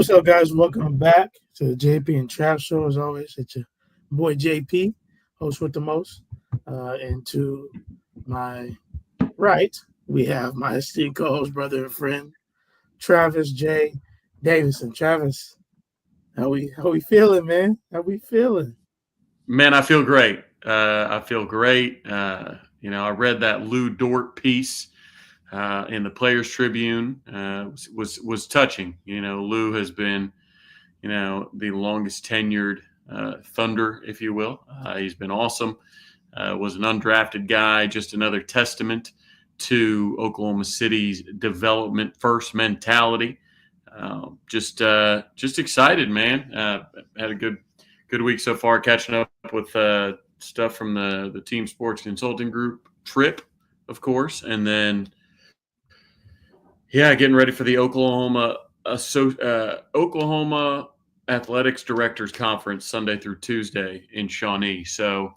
What's up, guys? Welcome back to the JP and Trav Show. As always, it's your boy JP, host with the most. And to my right, we have my esteemed co-host, brother, and friend, Travis J. Davison. Travis, how we feeling, man? How we feeling? Man, I feel great. I feel great. I read that Lou Dort piece in the Players Tribune. Was touching. Lou has been, the longest tenured Thunder, if you will. He's been awesome. Was an undrafted guy. Just another testament to Oklahoma City's development first mentality. Just excited, man. Had a good week so far, catching up with stuff from the Team Sports Consulting Group trip, of course, and then getting ready for the Oklahoma Athletics Directors Conference Sunday through Tuesday in Shawnee. So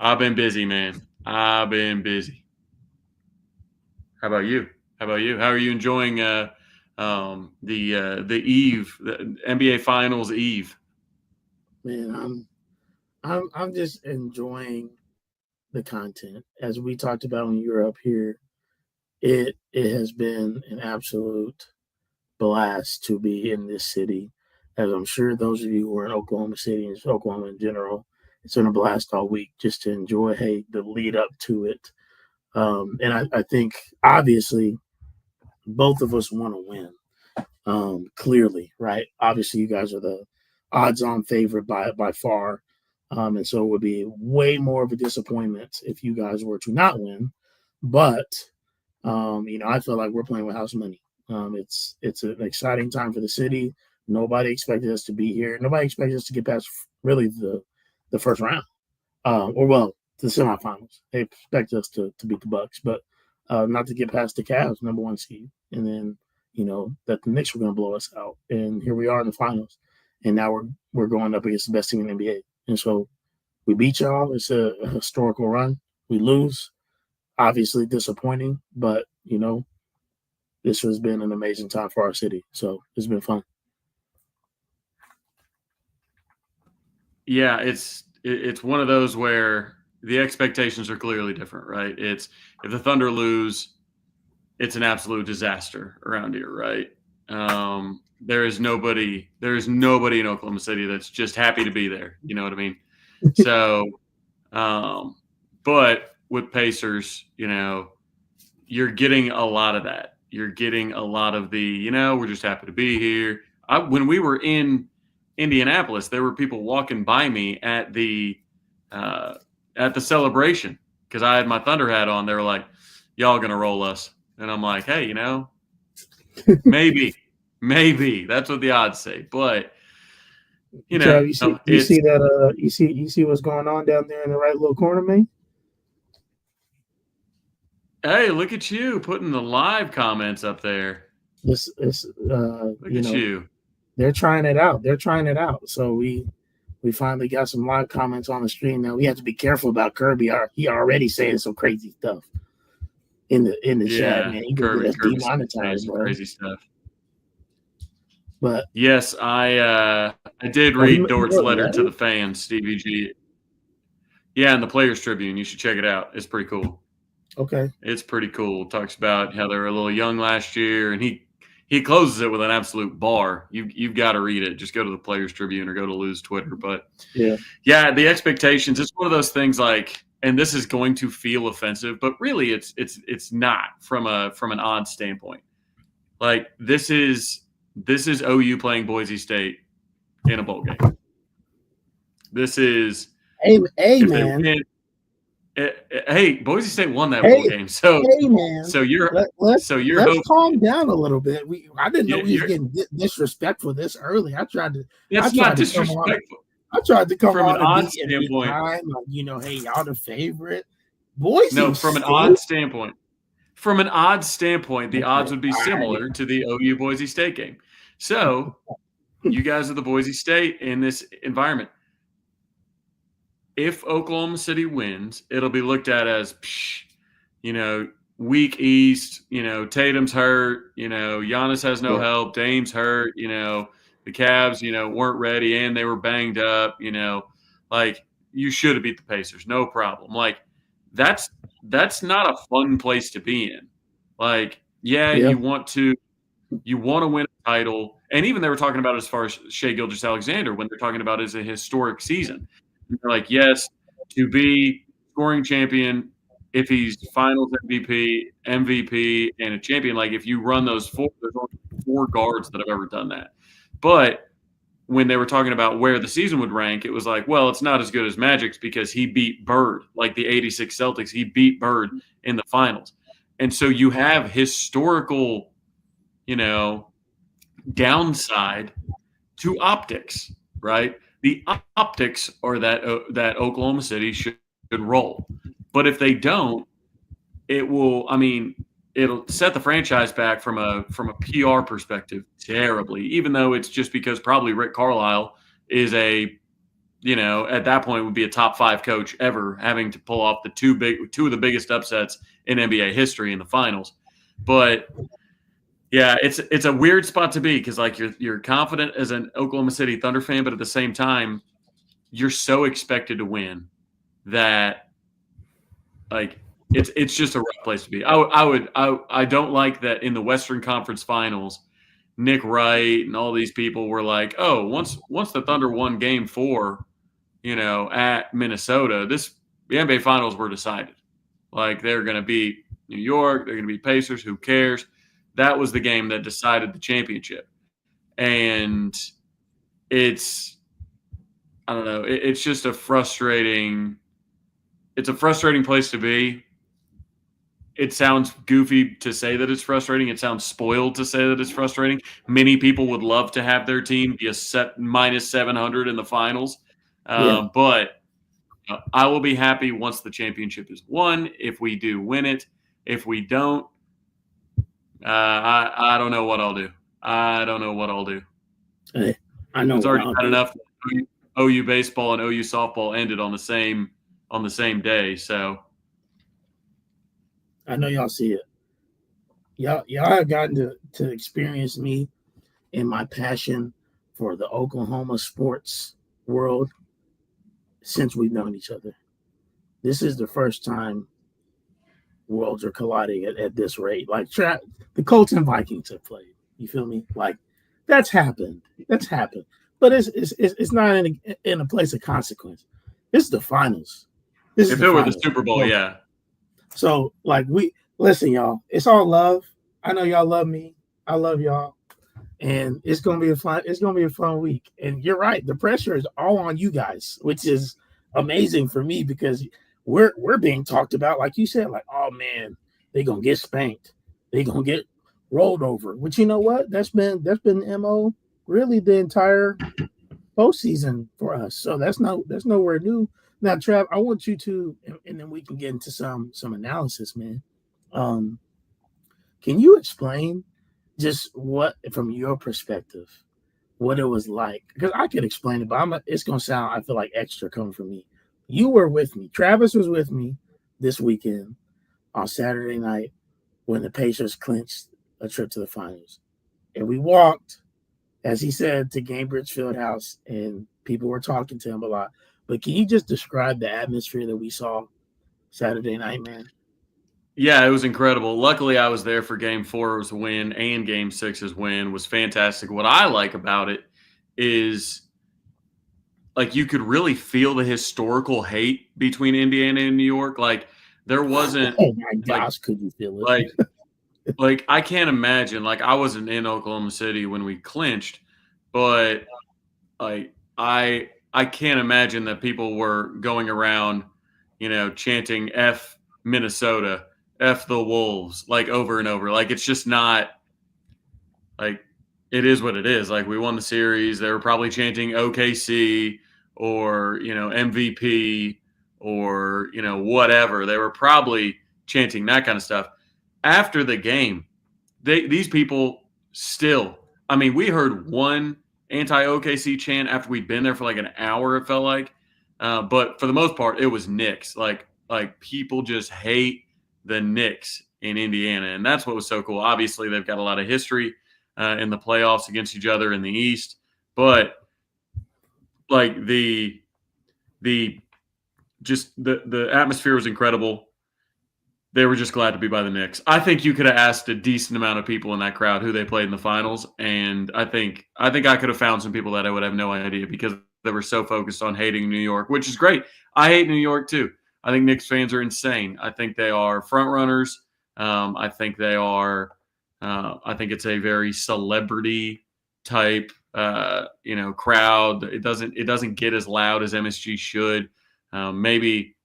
I've been busy, man. I've been busy. How about you? How are you enjoying the eve, the NBA Finals eve? Man, I'm just enjoying the content. As we talked about when you were up here, it has been an absolute blast to be in this city. As I'm sure those of you who are in Oklahoma City and Oklahoma in general, it's been a blast all week just to enjoy the lead up to it. And I think obviously both of us want to win. Clearly, right? Obviously, you guys are the odds-on favorite by far. And so it would be way more of a disappointment if you guys were to not win. But I feel like we're playing with house money. It's an exciting time for the city. Nobody expected us to be here. Nobody expected us to get past really the first round, the semifinals. They expected us to beat the Bucks, but not to get past the Cavs, number one seed, and then that the Knicks were going to blow us out. And here we are in the finals, and now we're going up against the best team in the NBA. And so we beat y'all. It's a historical run. We lose, obviously disappointing, but this has been an amazing time for our city. So it's been fun. Yeah, it's one of those where the expectations are clearly different, right? It's if the Thunder lose, it's an absolute disaster around here, right? There is nobody in Oklahoma City that's just happy to be there. You know what I mean? So, but with Pacers, you're getting a lot of that. You're getting a lot of the, we're just happy to be here. When we were in Indianapolis, there were people walking by me at the celebration because I had my Thunder hat on. They were like, "Y'all gonna roll us?" And I'm like, "Hey, maybe that's what the odds say." But Trav, you see that? You see what's going on down there in the right little corner, man? Hey, look at you putting the live comments up there. Look at you. They're trying it out. So we finally got some live comments on the stream. Now we have to be careful about Kirby. He already saying some crazy stuff in the chat, man. He Kirby's demonetized, bro. Crazy stuff. But yes, I did read Dort's letter to the fans, Stevie G. Yeah, in the Players Tribune. You should check it out. It's pretty cool. Okay. It's pretty cool. It talks about how they were a little young last year, and he closes it with an absolute bar. You've got to read it. Just go to the Players Tribune or go to Lou's Twitter. But yeah, the expectations. It's one of those things like, and this is going to feel offensive, but really it's not from an odds standpoint. Like this is OU playing Boise State in a bowl game. This is man. Hey, Boise State won that bowl game. So, man. Let's calm down a little bit. I didn't know we were getting disrespectful this early. I tried to. It's not disrespectful. I tried to come from on an odd standpoint. Hey, y'all the favorite. Boise. No, from an odd standpoint. From an odd standpoint, the odds would be similar to the OU Boise State game. So, you guys are the Boise State in this environment. If Oklahoma City wins, it'll be looked at as, weak East. Tatum's hurt. Giannis has no help. Dame's hurt. the Cavs, weren't ready and they were banged up, like you should have beat the Pacers, no problem. Like that's not a fun place to be in. Like, yeah, Yeah. you want to win a title. And even they were talking about it as far as Shea Gilgeous-Alexander when they're talking about it as a historic season. And they're like, yes, to be scoring champion, if he's finals MVP, and a champion, like if you run those four, there's only 4 guards that have ever done that. But when they were talking about where the season would rank, it was like, well, it's not as good as Magic's because he beat Bird, like the 86 Celtics. He beat Bird in the finals. And so you have historical, downside to optics, right? The optics are that Oklahoma City should roll. But if they don't, it'll set the franchise back from a PR perspective terribly, even though it's just because probably Rick Carlisle is at that point would be a top 5 coach ever, having to pull off the two of the biggest upsets in NBA history in the finals. But yeah, it's a weird spot to be because like you're confident as an Oklahoma City Thunder fan, but at the same time, you're so expected to win that like it's just a rough place to be. I don't like that in the Western Conference Finals, Nick Wright and all these people were like, oh, once the Thunder won Game 4, at Minnesota, the NBA Finals were decided. Like they're going to beat New York, they're going to beat Pacers. Who cares? That was the game that decided the championship, and I don't know. It's just a frustrating. It's a frustrating place to be. It sounds goofy to say that it's frustrating. It sounds spoiled to say that it's frustrating. Many people would love to have their team be a set minus 700 in the finals. But I will be happy once the championship is won. If we do win it, if we don't, I don't know what I'll do. I don't know what I'll do. Hey, I know it's already bad enough. OU baseball and OU softball ended on the same day. So I know y'all see it. Y'all have gotten to experience me and my passion for the Oklahoma sports world since we've known each other. This is the first time worlds are colliding at this rate. Like the Colts and Vikings have played. You feel me? Like that's happened. But it's not in a place of consequence. This is the finals. If it were the Super Bowl, yeah. So like listen, y'all. It's all love. I know y'all love me. I love y'all. And it's gonna be a fun week. And you're right, the pressure is all on you guys, which is amazing for me because we're being talked about, like you said, like, oh man, they're gonna get spanked, they're gonna get rolled over. But you know what? That's been the MO really the entire postseason for us. So that's nowhere new. Now, Trav, I want you to, and then we can get into some analysis, man. Can you explain just what, from your perspective, what it was like? Because I could explain it, but it's going to sound, I feel like, extra coming from me. You were with me. Travis was with me this weekend on Saturday night when the Pacers clinched a trip to the finals. And we walked, as he said, to Gainbridge Fieldhouse, and people were talking to him a lot. But can you just describe the atmosphere that we saw Saturday night, man? Yeah, it was incredible. Luckily, I was there for Game 4's win and Game 6's win. It was fantastic. What I like about it is, like, you could really feel the historical hate between Indiana and New York. Like, there wasn't. Oh my gosh, could you feel it? Like I can't imagine. Like, I wasn't in Oklahoma City when we clinched, but like I can't imagine that people were going around, chanting "F Minnesota." F the Wolves, like over and over. Like, it's just not, like, it is what it is. Like, we won the series. They were probably chanting OKC or, MVP or, whatever. They were probably chanting that kind of stuff. After the game, these people still, I mean, we heard one anti-OKC chant after we'd been there for like an hour, it felt like. But for the most part, it was Knicks. Like people just hate the Knicks in Indiana, and that's what was so cool. Obviously, they've got a lot of history in the playoffs against each other in the East, but like the atmosphere was incredible. They were just glad to be by the Knicks. I think you could have asked a decent amount of people in that crowd who they played in the finals, and I think I could have found some people that I would have no idea because they were so focused on hating New York, which is great. I hate New York too. I think Knicks fans are insane. I think they are front runners. I think they are. I think it's a very celebrity type, crowd. It doesn't get as loud as MSG should.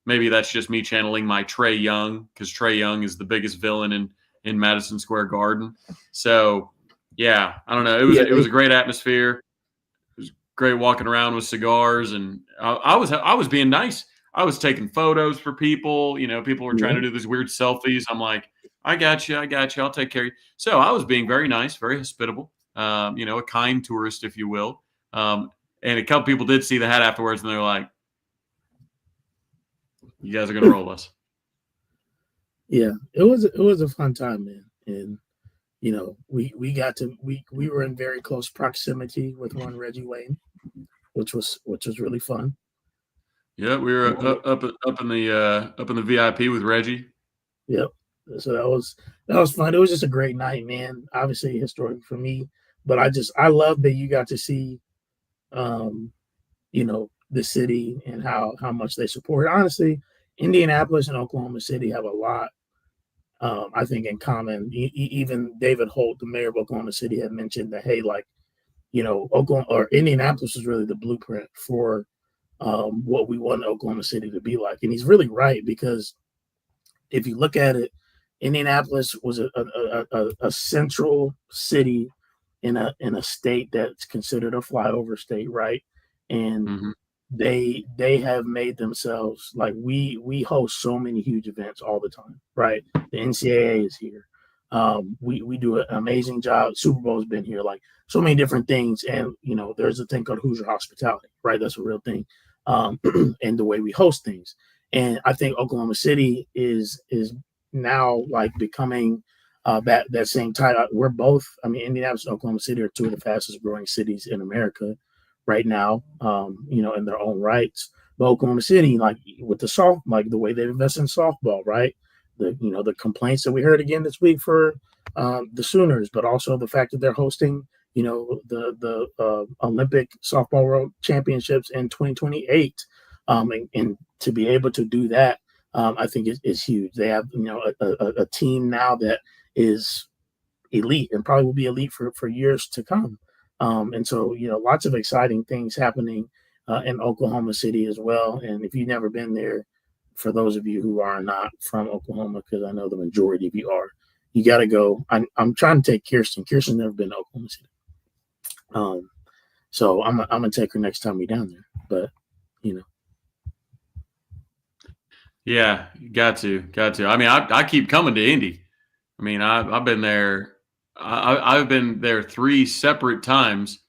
Maybe that's just me channeling my Trae Young, because Trae Young is the biggest villain in Madison Square Garden. So, yeah, I don't know. It was a great atmosphere. It was great walking around with cigars, and I was being nice. I was taking photos for people. People were trying to do these weird selfies. I'm like, I got you. I'll take care of you. So I was being very nice, very hospitable. A kind tourist, if you will. And a couple people did see the hat afterwards, and they're like, you guys are gonna roll us. Yeah, it was a fun time, man, and we were in very close proximity with one Reggie Wayne, which was really fun. Yeah, we were up in the VIP with Reggie. Yep. So that was fun. It was just a great night, man. Obviously historic for me, but I love that you got to see, the city and how much they support. Honestly, Indianapolis and Oklahoma City have a lot, I think, in common. Even David Holt, the mayor of Oklahoma City, had mentioned that, hey, like, Oklahoma or Indianapolis is really the blueprint for what we want Oklahoma City to be like. And he's really right, because if you look at it, Indianapolis was a central city in a state that's considered a flyover state, right? And they have made themselves, like, we host so many huge events all the time, right? The NCAA is here. We do an amazing job. Super Bowl's been here, like so many different things. And there's a thing called Hoosier Hospitality, right? That's a real thing. And the way we host things. And I think Oklahoma City is now like becoming that same type. We're both, Indianapolis and Oklahoma City are two of the fastest growing cities in America right now, in their own rights. But Oklahoma City, like with the way they invest in softball, right? The complaints that we heard again this week for the Sooners, but also the fact that they're hosting, the Olympic softball world championships in 2028, and to be able to do that, I think is huge. They have a team now that is elite and probably will be elite for years to come. And so, lots of exciting things happening in Oklahoma City as well. And if you've never been there, for those of you who are not from Oklahoma, because I know the majority of you are, you got to go. I'm trying to take Kirsten. Kirsten's never been to Oklahoma City. So I'm going to take her next time we're down there. But, Yeah, got to. I keep coming to Indy. I've been there. I've been there 3 separate times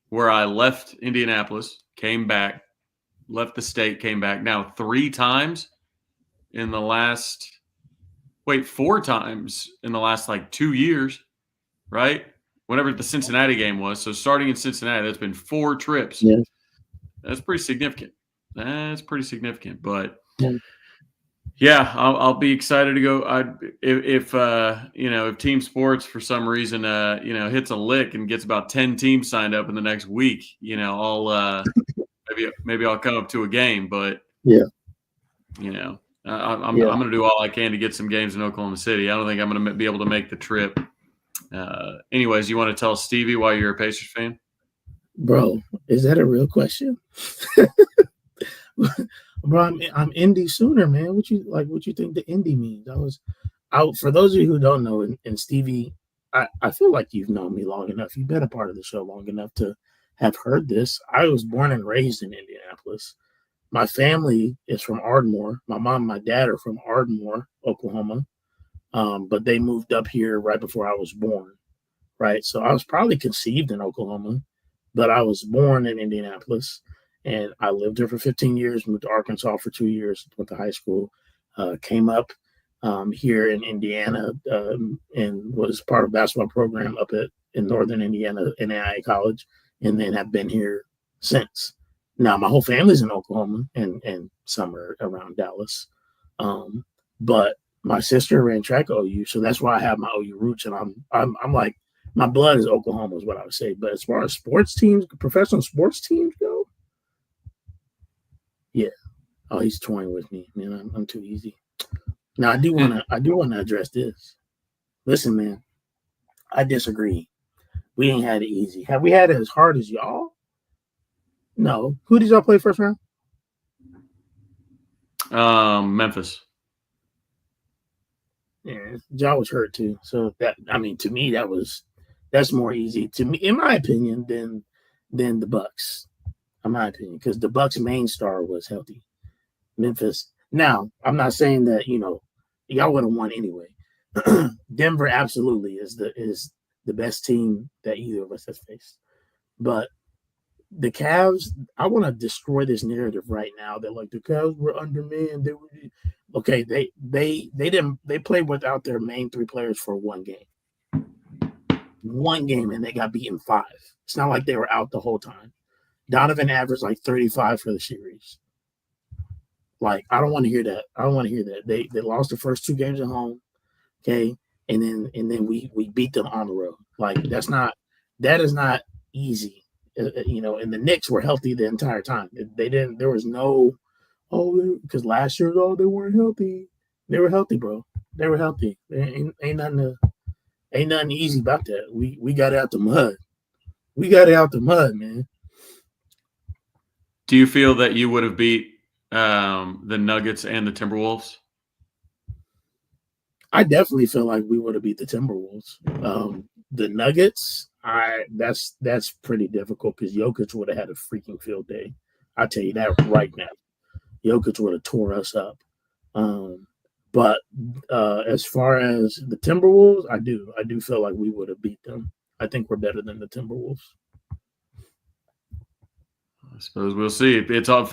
where I left Indianapolis, came back, left the state, came back. Now 3 times in the last, 4 times in the last like 2 years, right? Whenever the Cincinnati game was. So starting in Cincinnati, that's been 4 trips. Yeah. That's pretty significant. But yeah. Yeah, I'll be excited to go. If team sports for some reason hits a lick and gets about 10 teams signed up in the next week, I'll maybe I'll come up to a game. But I'm going to do all I can to get some games in Oklahoma City. I don't think I'm going to be able to make the trip. Anyways, you want to tell Stevie why you're a Pacers fan? Bro, is that a real question? Bro, I'm Indy Sooner, man. What you think the Indy means? I was out. For those of you who don't know, and Stevie, I feel like you've known me long enough. You've been a part of the show long enough to have heard this. I was born and raised in Indianapolis. My family is from Ardmore. My mom and my dad are from Ardmore, Oklahoma. But they moved up here right before I was born, right? So I was probably conceived in Oklahoma, but I was born in Indianapolis. And I lived there for 15 years, moved to Arkansas for 2 years, went to high school, came up here in Indiana, and was part of a basketball program up in Northern Indiana, NAIA College. and then have been here since. Now my whole family's in Oklahoma, and some are around Dallas, but my sister ran track at OU, so that's why I have my OU roots, and I'm like my blood is Oklahoma is what I would say. But as far as sports teams, professional sports teams go, yeah. Oh, he's toying with me, man. I'm too easy. Now I do want to address this. Listen, man, I disagree. We ain't had it easy. Have we had it as hard as y'all? No. Who did y'all play first round? Memphis. Yeah, Ja was hurt too. So to me, that's more easy to me, in my opinion, than the Bucks. In my opinion, because the Bucks' main star was healthy. Memphis. Now, I'm not saying that y'all would have won anyway. Denver absolutely is the best team that either of us has faced. But the Cavs, I want to destroy this narrative right now that like the Cavs were undermanned. They were okay. They played without their main three players for one game, and they got beaten 5. It's not like they were out the whole time. Donovan averaged like 35 for the series. Like I don't want to hear that. They lost the first 2 games at home, okay, and then we beat them on the road. Like that is not easy. And the Knicks were healthy the entire time. They didn't. There was no, because last year they weren't healthy. They were healthy, bro. They were healthy. Ain't nothing easy about that. We got it out the mud. We got it out the mud, man. Do you feel that you would have beat the Nuggets and the Timberwolves? I definitely feel like we would have beat the Timberwolves. The Nuggets, that's pretty difficult because Jokic would have had a freaking field day. I'll tell you that right now. Jokic would have tore us up. But as far as the Timberwolves, I do feel like we would have beat them. I think we're better than the Timberwolves. I suppose we'll see. It's all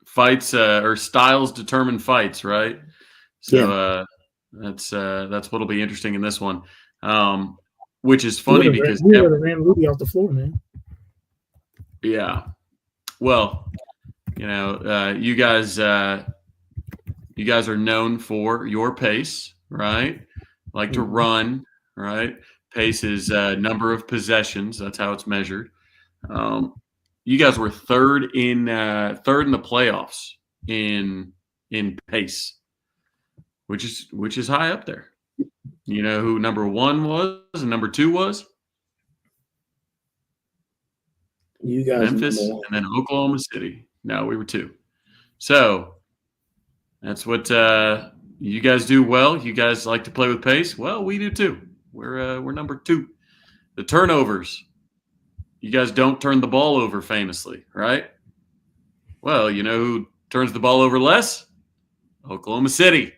fights or styles determine fights, right? So that's what'll be interesting in this one. Which is funny because we would have ran Rudy off the floor, man. Yeah. Well, you guys are known for your pace, right? Like to run, right? Pace is number of possessions. That's how it's measured. You guys were third in the playoffs in pace, which is high up there. You know who number 1 was and number 2 was? You guys, Memphis, and then Oklahoma City. No, we were 2. So that's what you guys do well. You guys like to play with pace. Well, we do too. We're number 2. The turnovers. You guys don't turn the ball over famously, right? Well, you know who turns the ball over less? Oklahoma City.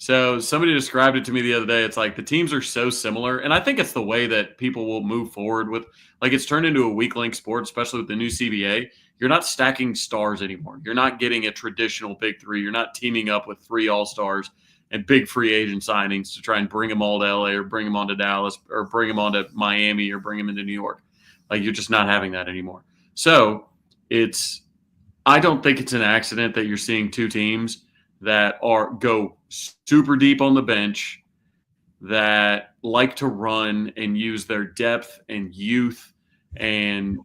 So somebody described it to me the other day. It's like the teams are so similar. And I think it's the way that people will move forward with. Like it's turned into a weak link sport, especially with the new CBA. You're not stacking stars anymore. You're not getting a traditional big 3. You're not teaming up with 3 all-stars and big free agent signings to try and bring them all to LA or bring them on to Dallas or bring them on to Miami or bring them into New York. Like you're just not having that anymore. So I don't think it's an accident that you're seeing 2 teams that go super deep on the bench, that like to run and use their depth and youth and,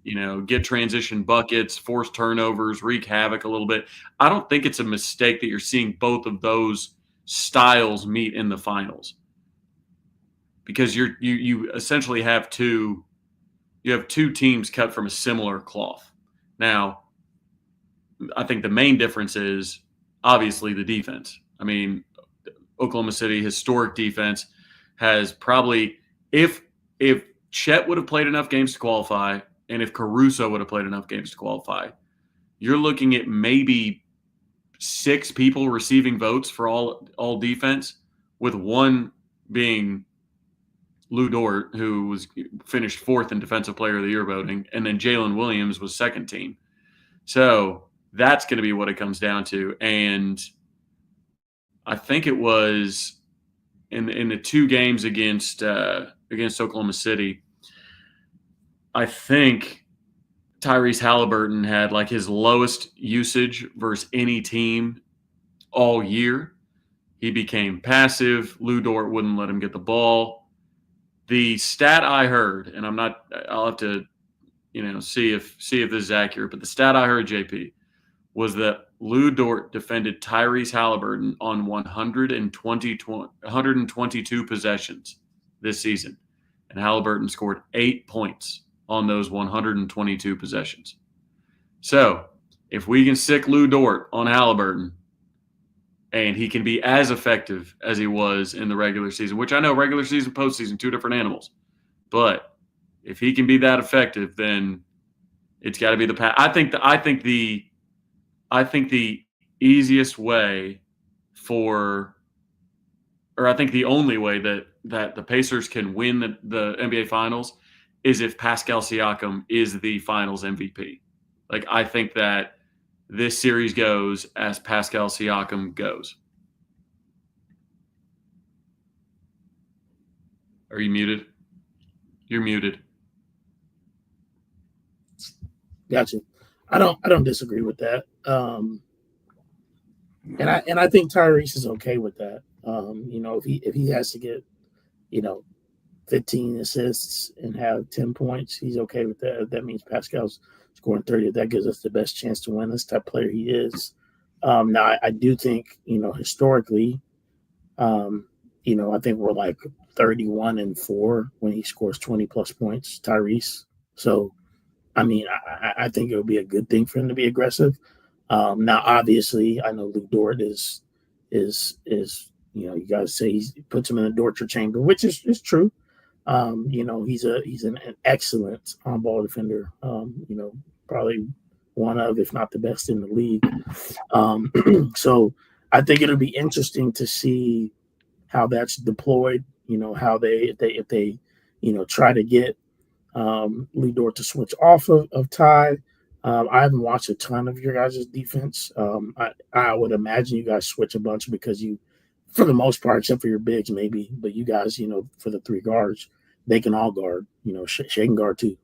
get transition buckets, force turnovers, wreak havoc a little bit. I don't think it's a mistake that you're seeing both of those styles meet in the finals because you essentially have two teams cut from a similar cloth. Now, I think the main difference is obviously the defense. I mean, Oklahoma City historic defense has probably, if Chet would have played enough games to qualify, and if Caruso would have played enough games to qualify, you're looking at maybe 6 people receiving votes for all defense, with one being Lou Dort, who was finished 4th in Defensive Player of the Year voting, and then Jalen Williams was second team. So that's going to be what it comes down to. And I think it was in the 2 games against Oklahoma City, I think Tyrese Halliburton had like his lowest usage versus any team all year. He became passive. Lou Dort wouldn't let him get the ball. The stat I heard, and I'll have to, see if this is accurate, but the stat I heard, JP, was that Lou Dort defended Tyrese Halliburton on 122 possessions this season. And Halliburton scored 8 points on those 122 possessions. So if we can sick Lou Dort on Halliburton and he can be as effective as he was in the regular season, which I know regular season, postseason, two different animals. But if he can be that effective, then it's got to be the pass. I think the easiest way I think the only way that the Pacers can win the NBA Finals is if Pascal Siakam is the Finals MVP. Like, I think that this series goes as Pascal Siakam goes. Are you muted? You're muted. Gotcha. I don't disagree with that. And I think Tyrese is okay with that. If he has to get, 15 assists and have 10 points, he's okay with that. That means Pascal's scoring 30. That gives us the best chance to win. This type of player he is. Now I do think, historically, I think we're like 31-4 when he scores 20 plus points, Tyrese. So, I think it would be a good thing for him to be aggressive. Now, obviously, I know Lou Dort is you guys say he puts him in the torture chamber, which is true. He's an excellent on-ball defender. Probably one of, if not the best in the league. So I think it'll be interesting to see how that's deployed. How if they try to get Lou Dort to switch off of Ty. I haven't watched a ton of your guys' defense. I would imagine you guys switch a bunch because you, for the most part, except for your bigs maybe, but you guys, for the three guards, they can all guard. Shea can guard too.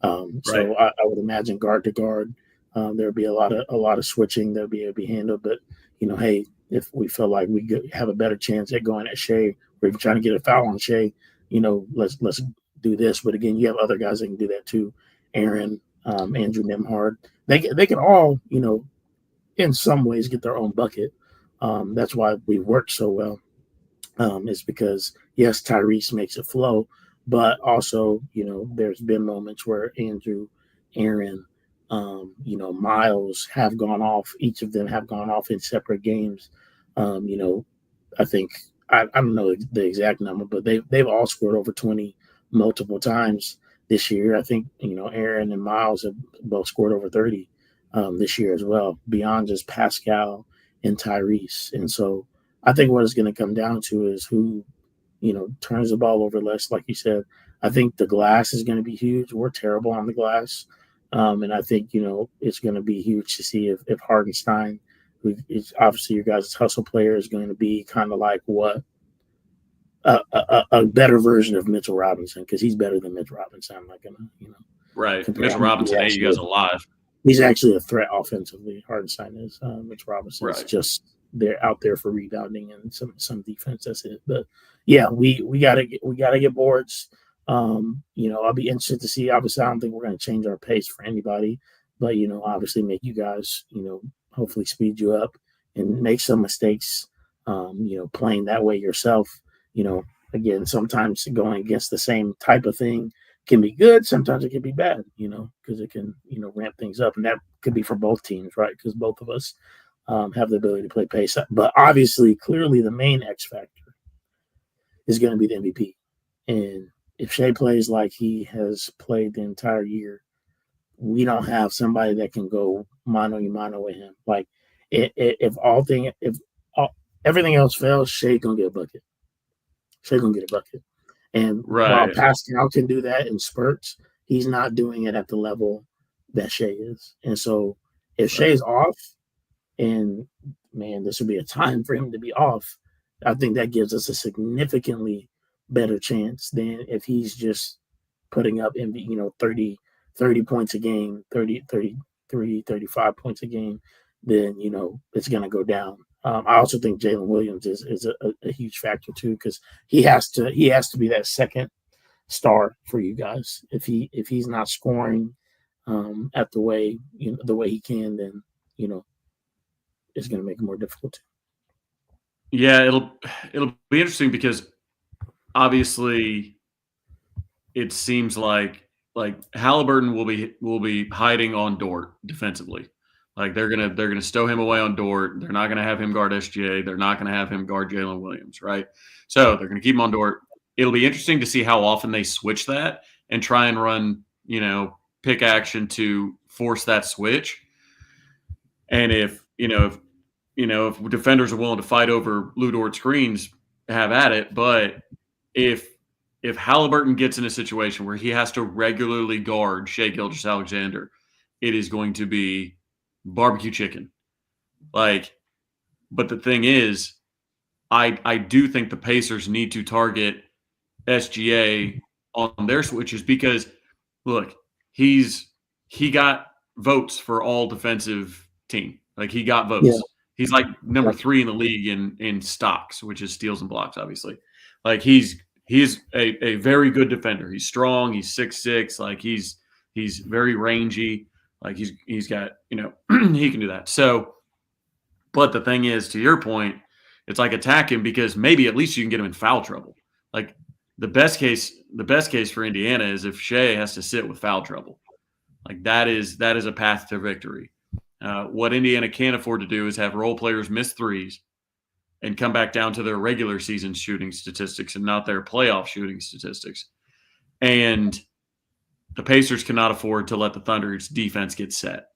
So I would imagine guard to guard, there'll be a lot of switching that'll be handled. But hey, if we feel like we have a better chance at going at Shea, or if you're trying to get a foul on Shea, let's do this. But again, you have other guys that can do that too. Aaron, Andrew Nembhard, they can all, in some ways get their own bucket. That's why we worked so well. Is because yes, Tyrese makes it flow, but also, there's been moments where Andrew, Aaron, Miles have gone off. Each of them have gone off in separate games. I think I don't know the exact number, but they've all scored over 20 multiple times this year. I think Aaron and Miles have both scored over 30 this year as well, beyond just Pascal and Tyrese. And so I think what it's going to come down to is who turns the ball over less. Like you said, I think the glass is going to be huge. We're terrible on the glass. And I think, it's going to be huge to see if Hartenstein, who is obviously your guys' hustle player, is going to be kind of like what a better version of Mitchell Robinson, because he's better than Mitch Robinson. I'm not going to, right. Mitchell Robinson ate you guys alive. He's actually a threat offensively. Hartenstein is. Mitch Robinson is just they're out there for rebounding and some defense. That's it. But yeah, we gotta get boards. I'll be interested to see. Obviously, I don't think we're going to change our pace for anybody, but obviously make you guys, hopefully speed you up and make some mistakes. Playing that way yourself. Again, sometimes going against the same type of thing can be good. Sometimes it can be bad. Because it can ramp things up, and that could be for both teams, right? Because both of us have the ability to play pace. But obviously, clearly, the main X factor is going to be the MVP. And if Shea plays like he has played the entire year, we don't have somebody that can go mano a mano with him. Like if everything else fails, Shea gonna get a bucket. Shea gonna get a bucket. And while Pascal can do that in spurts, he's not doing it at the level that Shea is. And so if Shea's off, and man, this would be a time for him to be off, I think that gives us a significantly better chance than if he's just putting up 30 points a game, 33, 35 points a game, then it's going to go down. I also think Jalen Williams is a huge factor too, because he has to be that second star for you guys. If he's not scoring at the way he can, then it's going to make it more difficult. Yeah, it'll be interesting because obviously it seems like Halliburton will be hiding on Dort defensively. Like they're gonna stow him away on Dort. They're not gonna have him guard SGA. They're not gonna have him guard Jalen Williams, right? So they're gonna keep him on Dort. It'll be interesting to see how often they switch that and try and run, pick action to force that switch. And if defenders are willing to fight over Lou Dort screens, have at it. But if Halliburton gets in a situation where he has to regularly guard Shai Gilgeous-Alexander, it is going to be barbecue chicken. But the thing is, I do think the Pacers need to target SGA on their switches because, look, he got votes for all defensive team. Like he got votes. Yeah. He's like number 3 in the league in stocks, which is steals and blocks, obviously. Like he's a very good defender. He's strong. He's 6'6". Like he's very rangy. Like he's got, he can do that. So, but the thing is, to your point, it's like attack him because maybe at least you can get him in foul trouble. Like the best case for Indiana is if Shai has to sit with foul trouble. Like that is a path to victory. What Indiana can't afford to do is have role players miss threes and come back down to their regular season shooting statistics and not their playoff shooting statistics. And the Pacers cannot afford to let the Thunder's defense get set.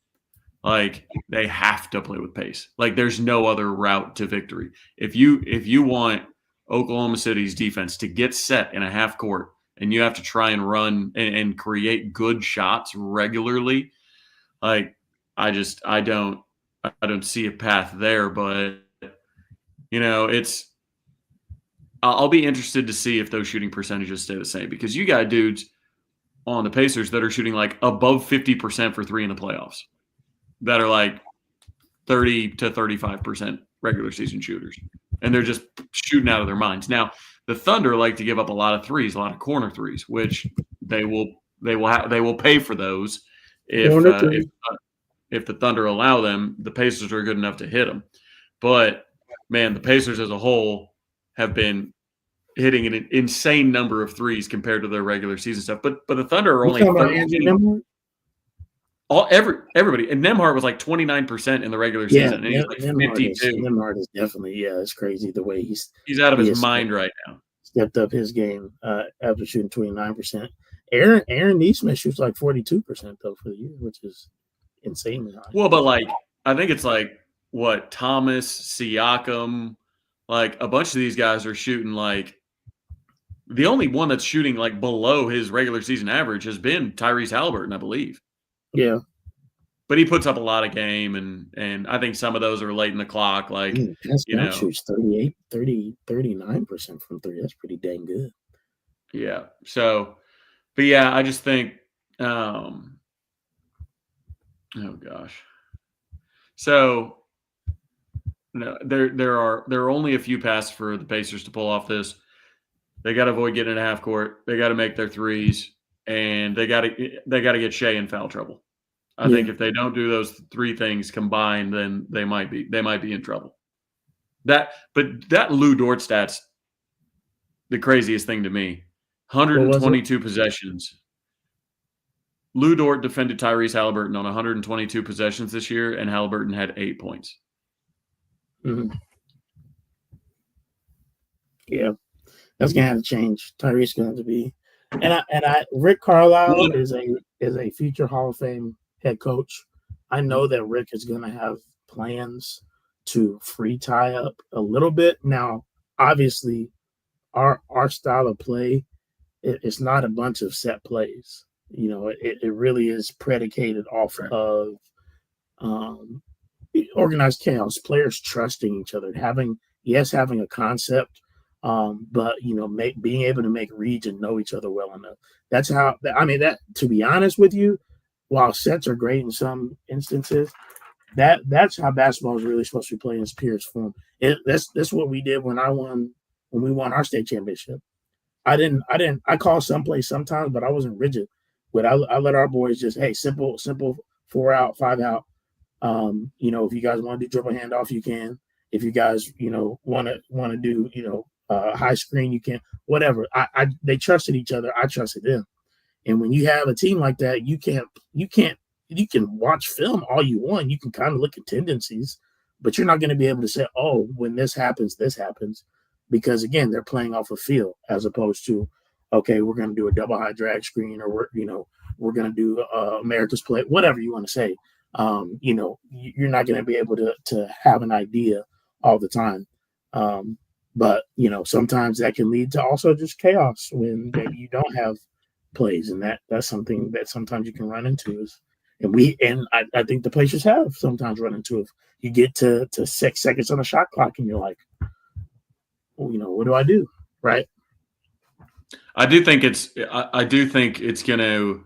Like they have to play with pace. Like there's no other route to victory. If you want Oklahoma City's defense to get set in a half court and you have to try and run and create good shots regularly, like I don't see a path there, but I'll be interested to see if those shooting percentages stay the same because you got dudes on the Pacers that are shooting like above 50% for 3 in the playoffs that are like 30 to 35% regular season shooters. And they're just shooting out of their minds. Now, the Thunder like to give up a lot of threes, a lot of corner threes, which they will pay for those if the Thunder allow them. The Pacers are good enough to hit them. But man, the Pacers as a whole have been hitting an insane number of threes compared to their regular season stuff. But the Thunder are only 13. Everybody. And Nembhard was like 29% in the regular season. And he's like 52. Nembhard is definitely, it's crazy the way he's out of his mind right now. Stepped up his game after shooting 29%. Aaron Nesmith shoots like 42% though for the year, which is insanely high. Well, but like I think it's like what Thomas, Siakam, like a bunch of these guys are shooting like the only one that's shooting like below his regular season average has been Tyrese Halliburton, I believe. Yeah. But he puts up a lot of game and I think some of those are late in the clock. Like shoots 39% from 3. That's pretty dang good. Yeah. So but yeah, I just think oh gosh. So no, there are only a few passes for the Pacers to pull off this. They got to avoid getting in a half court. They got to make their threes, and they got to get Shai in foul trouble. I think if they don't do those 3 things combined, then they might be in trouble. But that Lou Dort stat's the craziest thing to me. 122 possessions. Lou Dort defended Tyrese Halliburton on 122 possessions this year, and Halliburton had 8 points. Mm-hmm. Yeah, that's gonna have to change. Tyrese gonna have to be, and Rick Carlisle is a future Hall of Fame head coach. I know that Rick is gonna have plans to free tie up a little bit. Now, obviously, our style of play, it's not a bunch of set plays. It really is predicated off of organized chaos, players trusting each other, having a concept But being able to make reads and know each other well enough. That's how. I mean, that to be honest with you, while sets are great in some instances, that's how basketball is really supposed to be played in its purest form. That's what we did when we won our state championship. I call some plays sometimes, but I wasn't rigid. But I let our boys just, hey, simple 4 out, 5 out. If you guys want to do dribble handoff, you can. If you guys, want to do, high screen, you can. Whatever. They trusted each other. I trusted them. And when you have a team like that, you can watch film all you want. You can kind of look at tendencies, but you're not going to be able to say, oh, when this happens, because again, they're playing off a feel as opposed to, okay, we're going to do a double high drag screen, or we're going to do America's play, whatever you want to say. You're not going to be able to have an idea all the time. But sometimes that can lead to also just chaos when maybe you don't have plays, and that's something that sometimes you can run into. I think the Pacers have sometimes run into it. You get to 6 seconds on the shot clock, and you're like, what do I do? Right. I do think it's going to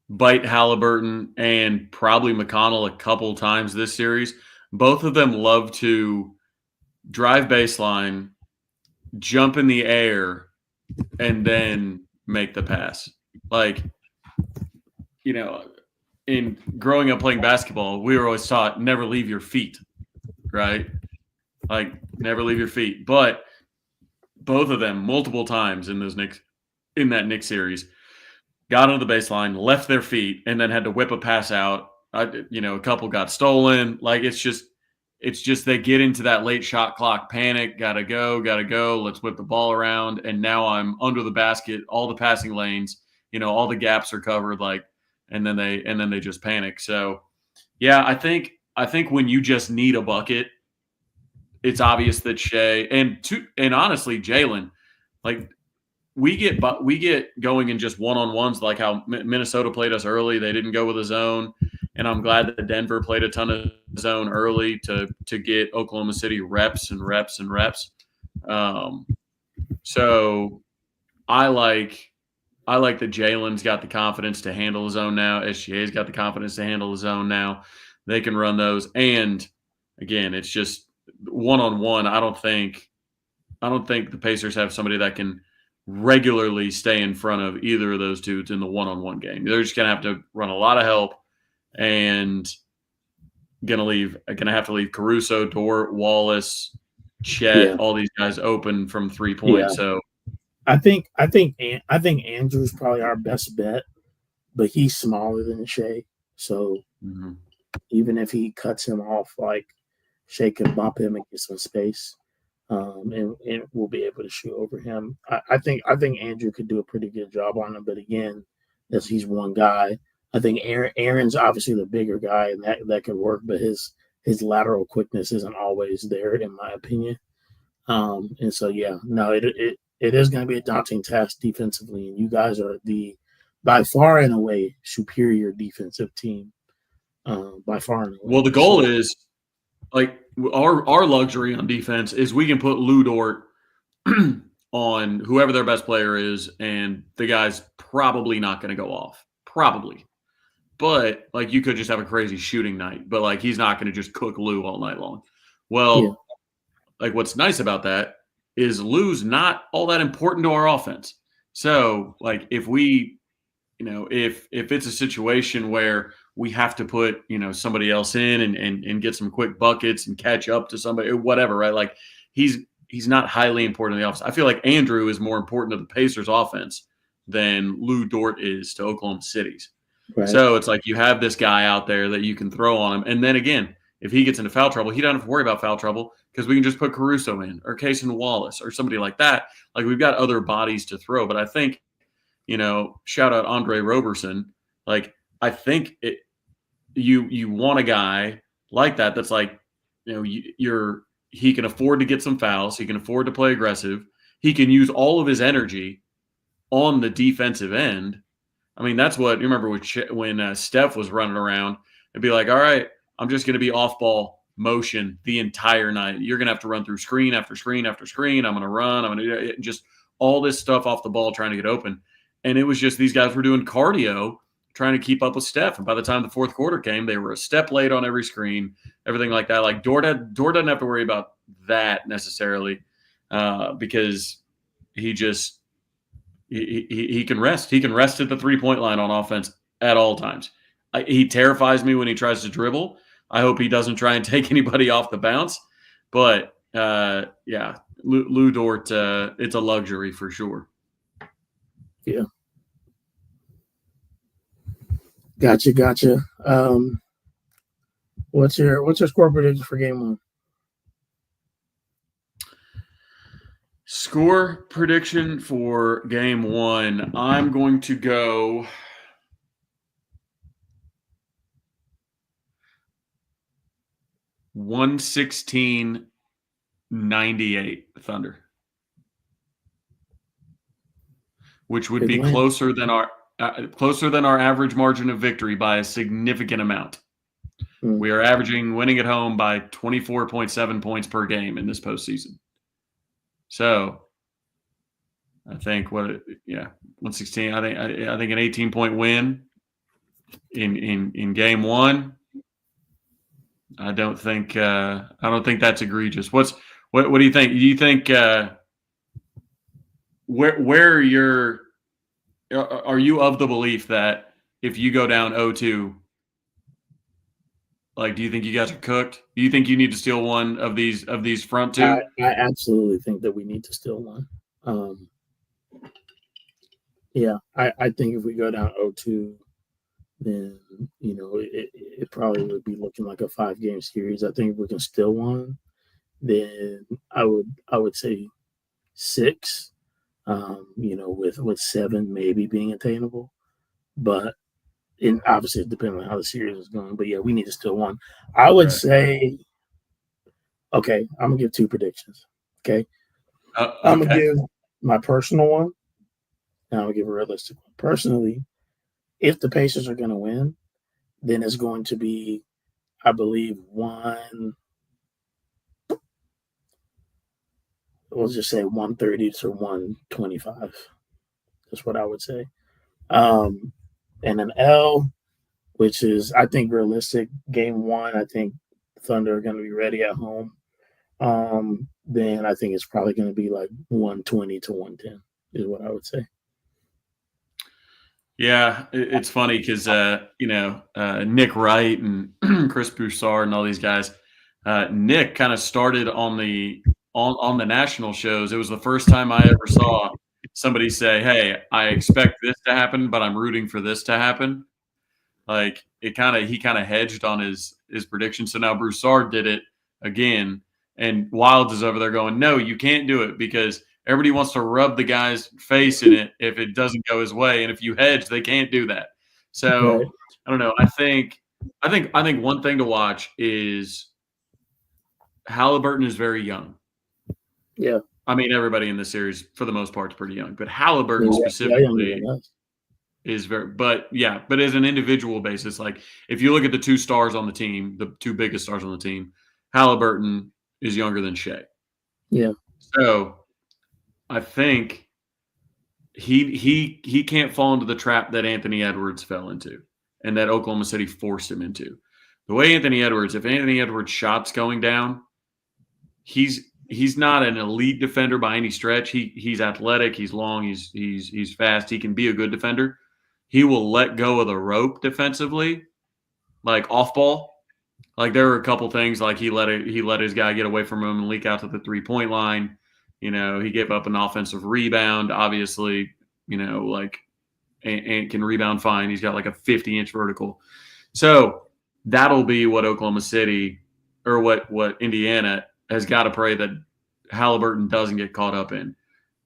bite Halliburton and probably McConnell a couple times this series. Both of them love to drive baseline, jump in the air, and then make the pass. Like, in growing up playing basketball, we were always taught never leave your feet, right? Like, never leave your feet. But both of them, multiple times in that Knicks series, got onto the baseline, left their feet, and then had to whip a pass out. A couple got stolen. Like, it's just they get into that late shot clock panic. Gotta go. Let's whip the ball around. And now I'm under the basket, all the passing lanes. All the gaps are covered. Like, and then they just panic. So, yeah, I think when you just need a bucket, it's obvious that Shai and honestly Jalen, like, we get going in just one-on-ones, like how Minnesota played us early. They didn't go with a zone, and I'm glad that Denver played a ton of zone early to get Oklahoma City reps and reps and reps. So I like that Jalen's got the confidence to handle his own now. SGA's got the confidence to handle his own now. They can run those, and again, it's just one-on-one. I don't think the Pacers have somebody that can regularly stay in front of either of those dudes in the one-on-one game. They're just gonna have to run a lot of help, and gonna have to leave Caruso, Dort, Wallace, Chet, all these guys open from 3-point. Yeah. So I think Andrew's probably our best bet, but he's smaller than Shai. So even if he cuts him off, like, Shai can bump him and get some space. And we'll be able to shoot over him. I think Andrew could do a pretty good job on him, but again, as he's one guy, I think Aaron's obviously the bigger guy, and that could work, but his lateral quickness isn't always there, in my opinion. And so it is going to be a daunting task defensively, and you guys are by far and away superior defensive team. By far and away. Well, the goal is, like, our luxury on defense is we can put Lou Dort on whoever their best player is, and the guy's probably not going to go off. Probably. But, like, you could just have a crazy shooting night, but, like, he's not going to just cook Lou all night long. Well, like, what's nice about that is Lou's not all that important to our offense. So, like, if we, if it's a situation where we have to put, somebody else in and get some quick buckets and catch up to somebody or whatever, right? Like, he's not highly important in the offense. I feel like Andrew is more important to the Pacers offense than Lou Dort is to Oklahoma City's. Right. So it's like you have this guy out there that you can throw on him. And then again, if he gets into foul trouble, he doesn't have to worry about foul trouble because we can just put Caruso in or Cason Wallace or somebody like that. Like, we've got other bodies to throw. But I think, shout out Andre Roberson. Like, I think you want a guy like that that's like, he can afford to get some fouls. He can afford to play aggressive. He can use all of his energy on the defensive end. I mean, that's what you remember when Steph was running around and be like, all right, I'm just going to be off ball motion the entire night. You're going to have to run through screen after screen after screen. I'm going to run. I'm going to just all this stuff off the ball trying to get open. And it was just these guys were doing cardio trying to keep up with Steph. And by the time the fourth quarter came, they were a step late on every screen, everything like that. Like Dort doesn't have to worry about that necessarily because he just he can rest. He can rest at the 3-point line on offense at all times. He terrifies me when he tries to dribble. I hope he doesn't try and take anybody off the bounce. But, yeah, Lou Dort, it's a luxury for sure. Yeah. Gotcha. What's your score prediction for game 1? Score prediction for game 1. I'm going to go 116-98 Thunder, which would be closer than our average margin of victory by a significant amount. We are averaging winning at home by 24.7 points per game in this postseason. So I think 116. I think an 18-point win in game 1. I don't think that's egregious. What do you think? Do you think where are you of the belief that if you go down 0-2, like, do you think you guys are cooked? Do you think you need to steal one of these front two? I absolutely think that we need to steal one. Yeah, I think if we go down 0-2, then it probably would be looking like a 5-game series. I think if we can steal one, then I would say 6. With 7 maybe being attainable, but obviously it depends on how the series is going. But yeah, we need to steal one. I would say, okay, I'm gonna give 2 predictions. Okay, I'm gonna give my personal one, and I'm gonna give a realistic one. Personally, if the Pacers are gonna win, then it's going to be, I believe, we'll just say 130 to 125. That's what I would say. And an L, which is, I think, realistic. Game 1, I think Thunder are going to be ready at home. Then I think it's probably going to be like 120 to 110 is what I would say. Yeah, it's funny because, Nick Wright and Chris Broussard and all these guys, Nick kind of started on the national shows. It was the first time I ever saw somebody say, "Hey, I expect this to happen, but I'm rooting for this to happen." Like he kind of hedged on his prediction. So now Broussard did it again, and Wilds is over there going, "No, you can't do it because everybody wants to rub the guy's face in it if it doesn't go his way, and if you hedge, they can't do that." So Right. I don't know. I think one thing to watch is Halliburton is very young. Yeah. I mean, everybody in this series, for the most part, is pretty young. But Halliburton specifically is very – but as an individual basis, like if you look at the 2 stars on the team, the 2 biggest stars on the team, Halliburton is younger than Shea. Yeah. So I think he can't fall into the trap that Anthony Edwards fell into and that Oklahoma City forced him into. The way if Anthony Edwards' shot's going down, he's not an elite defender by any stretch. He's athletic, he's long, he's fast. He can be a good defender. He will let go of the rope defensively, like off ball. Like there were a couple things like he let his guy get away from him and leak out to the 3-point line. He gave up an offensive rebound, obviously, and can rebound fine. He's got like a 50-inch vertical. So that'll be what Oklahoma City or what Indiana has got to pray that Halliburton doesn't get caught up in.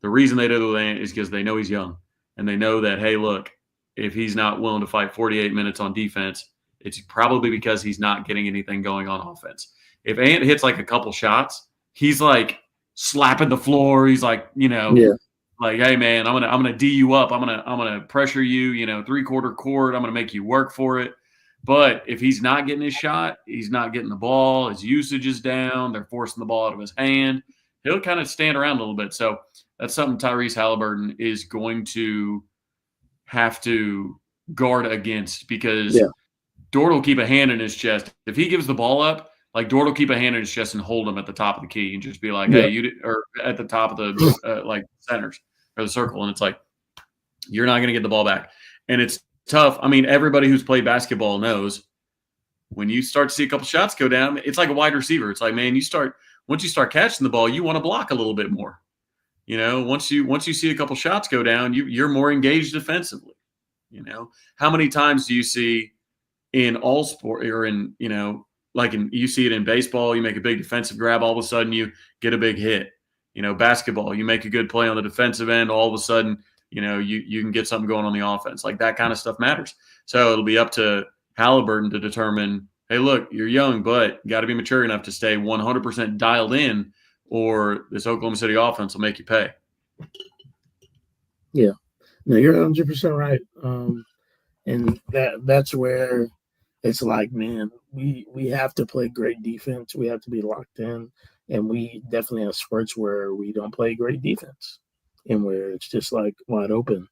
The reason they do that is because they know he's young. And they know that, hey, look, if he's not willing to fight 48 minutes on defense, it's probably because he's not getting anything going on offense. If Ant hits like a couple shots, he's like slapping the floor. He's like, like, hey man, I'm gonna D you up. I'm gonna pressure you, 3/4 court. I'm gonna make you work for it. But if he's not getting his shot, he's not getting the ball, his usage is down, they're forcing the ball out of his hand, he'll kind of stand around a little bit. So that's something Tyrese Halliburton is going to have to guard against, because Dort will keep a hand in his chest. If he gives the ball up, like Dort will keep a hand in his chest and hold him at the top of the key and just be like, hey, or at the top of the like centers or the circle. And it's like, you're not going to get the ball back. And it's tough. I mean, everybody who's played basketball knows when you start to see a couple shots go down, it's like a wide receiver. It's like, man, once you start catching the ball, you want to block a little bit more. You know, once you see a couple shots go down, you're more engaged defensively. You know, how many times do you see in all sport, or in, you know, you see it in baseball, you make a big defensive grab, all of a sudden you get a big hit. You know, basketball, you make a good play on the defensive end, all of a sudden, you know, you can get something going on the offense. Like, that kind of stuff matters. So it'll be up to Halliburton to determine, hey, look, you're young, but you got to be mature enough to stay 100% dialed in, or this Oklahoma City offense will make you pay. Yeah, no, you're 100% right. And that's where it's like, man, we have to play great defense. We have to be locked in, and we definitely have spurts where we don't play great defense, and where it's just like wide open,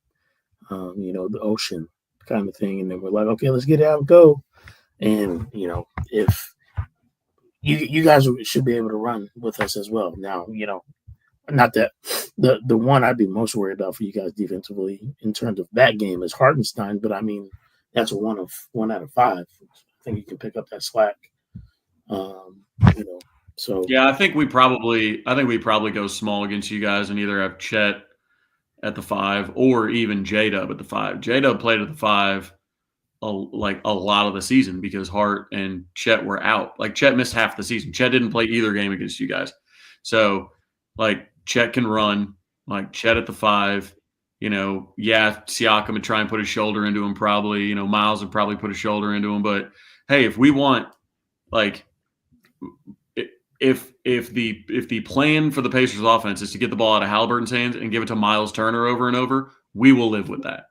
you know, the ocean kind of thing. And then we're like, okay, let's get out and go. And, you know, if you guys should be able to run with us as well. Now, you know, not that the one I'd be most worried about for you guys defensively in terms of that game is Hartenstein, but I mean, that's one out of 5. I think you can pick up that slack. You know, so yeah, I think we probably go small against you guys and either have Chet at the 5 or even J-Dub at the 5. J-Dub played at the 5 a lot of the season because Hart and Chet were out. Like, Chet missed half the season. Chet didn't play either game against you guys. So, like, Chet can run. Like, Chet at the 5. You know, yeah, Siakam would try and put his shoulder into him probably. You know, Miles would probably put a shoulder into him. But, hey, if we want, like, if the plan for the Pacers offense is to get the ball out of Halliburton's hands and give it to Miles Turner over and over, we will live with that.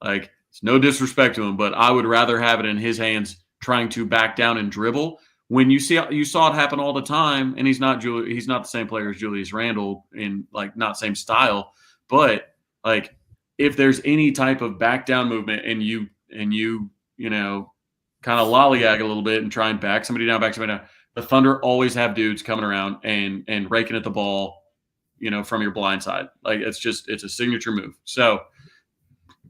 Like, it's no disrespect to him, but I would rather have it in his hands trying to back down and dribble. When you saw it happen all the time, and he's not the same player as Julius Randle in, like, not same style, but, like, if there's any type of back down movement and you know, kind of lollygag a little bit and try and back somebody down, the Thunder always have dudes coming around and raking at the ball, you know, from your blind side. Like, it's a signature move. So,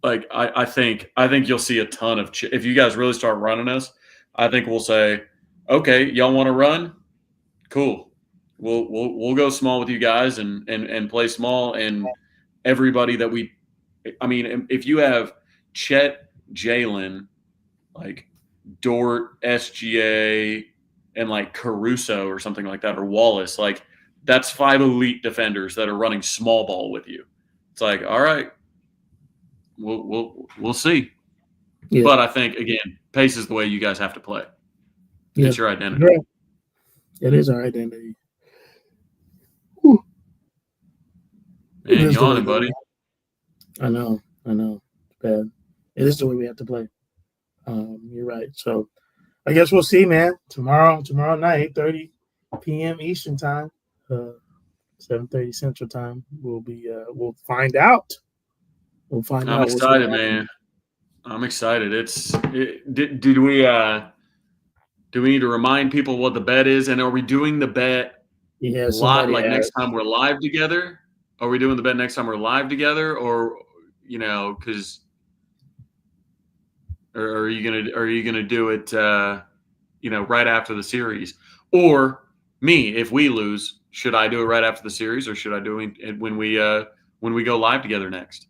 like, I think you'll see a ton of if you guys really start running us, I think we'll say, okay, y'all want to run? Cool. We'll go small with you guys and play small, and everybody that if you have Chet, Jalen, like Dort, SGA, and like Caruso or something like that, or Wallace, like, that's 5 elite defenders that are running small ball with you. It's like, all right, we'll see. Yeah. But I think, again, pace is the way you guys have to play. Yeah. It's your identity. Yeah. It is our identity. Whew. Man, yawning, buddy. I know. It's bad. It is the way we have to play. You're right. So I guess we'll see, man. Tomorrow night, 8:30 p.m. Eastern time, 7:30 Central time. We'll find out. I'm excited, man. I'm excited. Do we need to remind people what the bet is? And are we doing the bet live, like next time we're live together? Are we doing the bet next time we're live together? Or, you know, or are you gonna do it you know, right after the series? Or me, if we lose, should I do it right after the series, or should I do it when we go live together next?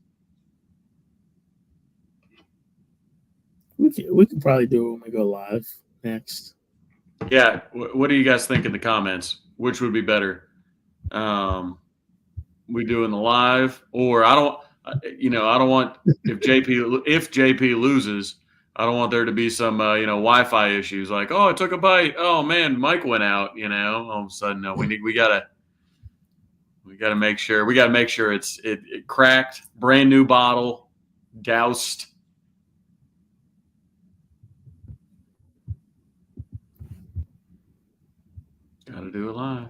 We can probably do it when we go live next. Yeah. What do you guys think in the comments? Which would be better? We doing the live, or I don't want, if JP loses, I don't want there to be some Wi-Fi issues, like, oh, I took a bite, oh man, Mike went out, you know, all of a sudden. No, we gotta make sure it's cracked, brand new bottle, doused. Got to do it live.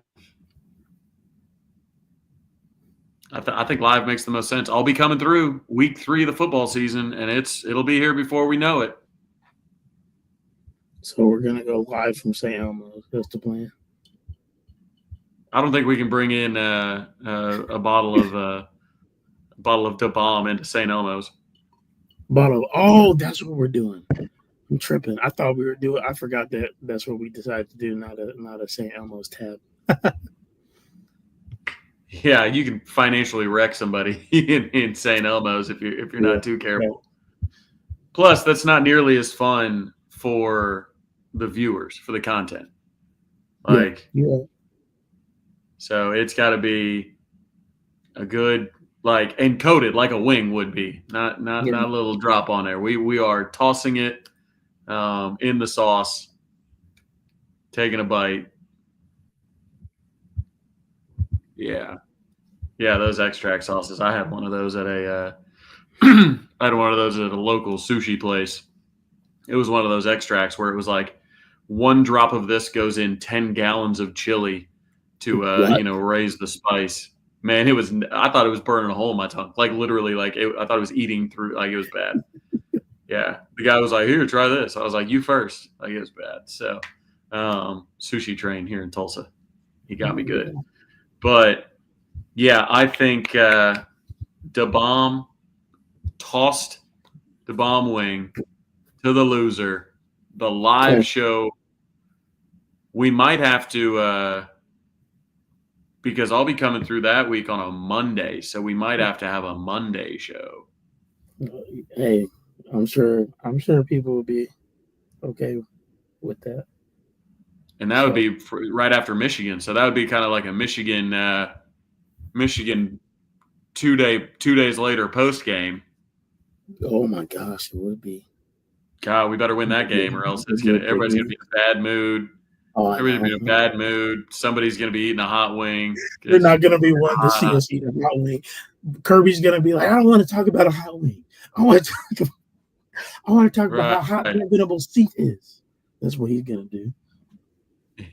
I think live makes the most sense. I'll be coming through week 3 of the football season, and it'll be here before we know it. So we're gonna go live from St. Elmo's. That's the plan. I don't think we can bring in a bottle of Da Bomb into St. Elmo's. Oh, that's what we're doing. I'm tripping. I thought we were doing. I forgot that that's what we decided to do. Not a St. Elmo's tab. Yeah, you can financially wreck somebody in St. Elmo's if you're not too careful. Yeah. Plus, that's not nearly as fun for the viewers, for the content. Yeah. So it's got to be a good, and coated like a wing would be, not a little drop on there. We are tossing it in the sauce, taking a bite. Yeah, those extract sauces. I had one of those at a local sushi place. It was one of those extracts where it was like 1 drop of this goes in 10 gallons of chili to raise the spice. Man, I thought it was burning a hole in my tongue. Like literally, I thought it was eating through. Like it was bad. Yeah, the guy was like, "Here, try this." I was like, "You first." Like it was bad. So, sushi train here in Tulsa, he got me good. But yeah, I think Da Bomb tossed Da Bomb wing to the loser. The live show, we might have to, because I'll be coming through that week on a Monday, so we might have to have a Monday show. Hey, I'm sure people will be okay with that. And that would be right after Michigan, so that would be kind of like a Michigan 2 days later post game. Oh my gosh, it would be. God, we better win that game, or else everybody's gonna be in a bad mood. Everybody's gonna be in a bad mood. Somebody's gonna be eating a hot wing. They're not gonna be wanting to see us eat a hot wing. Kirby's gonna be like, I don't want to talk about a hot wing. I want to talk about how hot the inevitable seat is. That's what he's gonna do.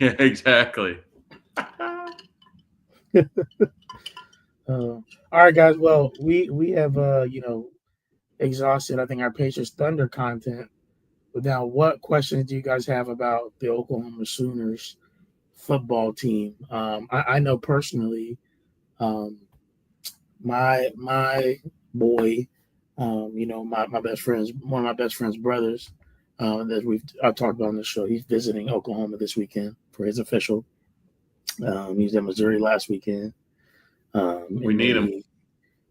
Yeah, exactly. All right, guys. Well, we have exhausted, I think, our Pacers Thunder content. But now, what questions do you guys have about the Oklahoma Sooners football team? I know personally, my boy, my best friend's one of my best friend's brothers that I've talked about on the show. He's visiting Oklahoma this weekend for his official. He was in Missouri last weekend. We need him.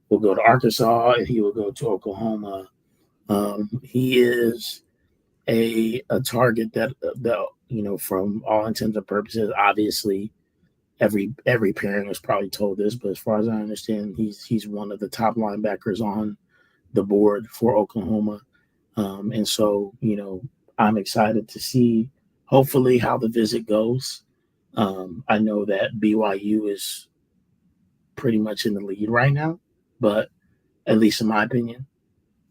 We'll go to Arkansas, and he will go to Oklahoma. He is a target that from all intents and purposes, obviously, every parent was probably told this, but as far as I understand, he's one of the top linebackers on the board for Oklahoma, and so I'm excited to see hopefully how the visit goes. I know that BYU is pretty much in the lead right now, but at least in my opinion.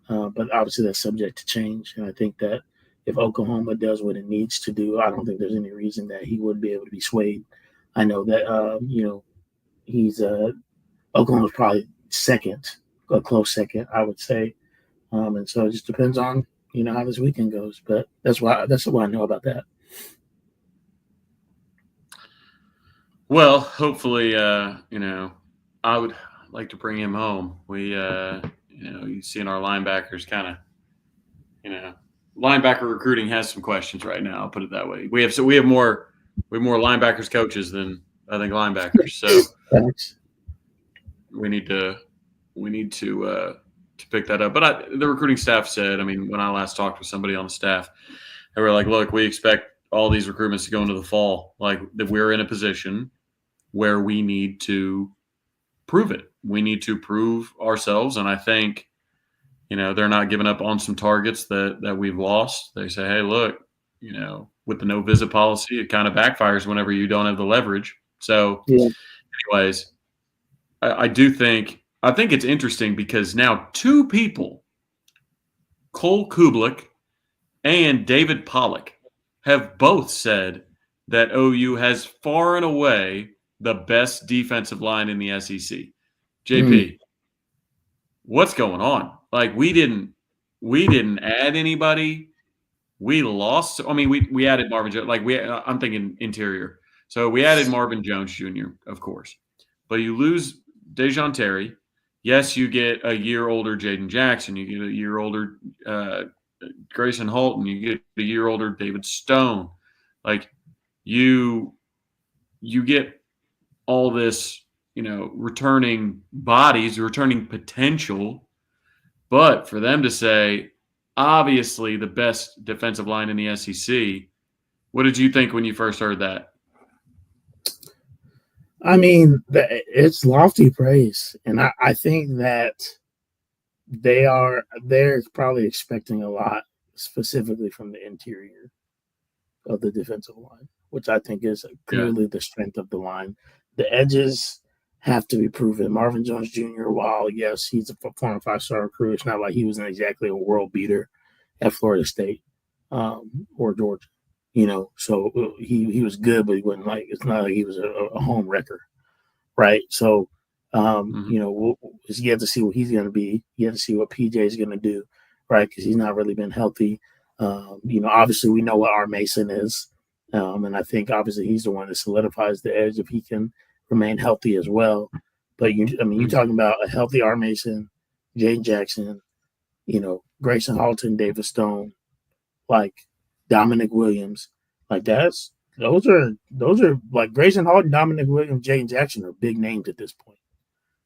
But obviously that's subject to change. And I think that if Oklahoma does what it needs to do, I don't think there's any reason that he wouldn't be able to be swayed. I know that, he's Oklahoma's probably second, a close second, I would say. And so it just depends on, how this weekend goes. But that's what I know about that. Well, hopefully, I would like to bring him home. We, you see in our linebackers kind of, linebacker recruiting has some questions right now. I'll put it that way. We have more linebackers coaches than I think linebackers. So Thanks. we need to pick that up. But the recruiting staff said, when I last talked with somebody on the staff, they were like, look, we expect all these recruitments to go into the fall. Like that we're in a position where we need to prove it. We need to prove ourselves. And I think, they're not giving up on some targets that we've lost. They say, hey, look, with the no visit policy, it kind of backfires whenever you don't have the leverage. So anyways, I think it's interesting because now 2 people, Cole Kublik and David Pollock, have both said that OU has far and away the best defensive line in the SEC. JP, what's going on? Like we didn't add anybody. We lost. I mean, we added Marvin Jones. Like I'm thinking interior. So we added Marvin Jones Jr. of course, but you lose Dejon Terry. Yes, you get a year older Jaden Jackson. You get a year older Grayson Halton. You get a year older David Stone. Like you get all this, returning bodies, returning potential, but for them to say, obviously the best defensive line in the SEC, what did you think when you first heard that? I mean, it's lofty praise, and I think that they're probably expecting a lot, specifically from the interior of the defensive line, which I think is clearly the strength of the line. The edges have to be proven. Marvin Jones Jr., while yes, he's a former 5-star recruit, it's not like he wasn't exactly a world beater at Florida State or Georgia. So he was good, but he wasn't it's not like he was a home wrecker, right? So, you have to see what he's going to be. You have to see what PJ is going to do, right? Because he's not really been healthy. Obviously we know what R. Mason is, and I think obviously he's the one that solidifies the edge if he can remain healthy as well. But you're talking about a healthy R. Mason, Jaden Jackson, Grayson Halton, David Stone, like Dominic Williams, like those are like Grayson Halton, Dominic Williams, Jaden Jackson are big names at this point.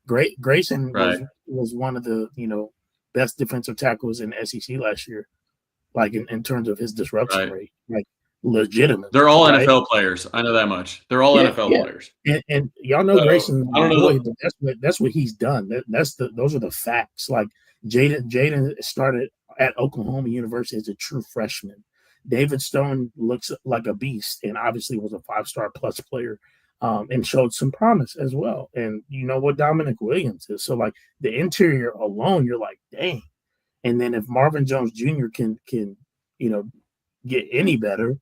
Grayson was one of the best defensive tackles in the SEC last year, like in terms of his disruption rate, like legitimate. They're all NFL players. I know that much. They're all NFL players. And y'all know Grayson. I don't know. That's what he's done. Those are the facts. Like Jaden started at Oklahoma University as a true freshman. David Stone looks like a beast, and obviously was a 5-star plus player, and showed some promise as well. And you know what Dominic Williams is. So like the interior alone, you're like, dang. And then if Marvin Jones Jr. can get any better,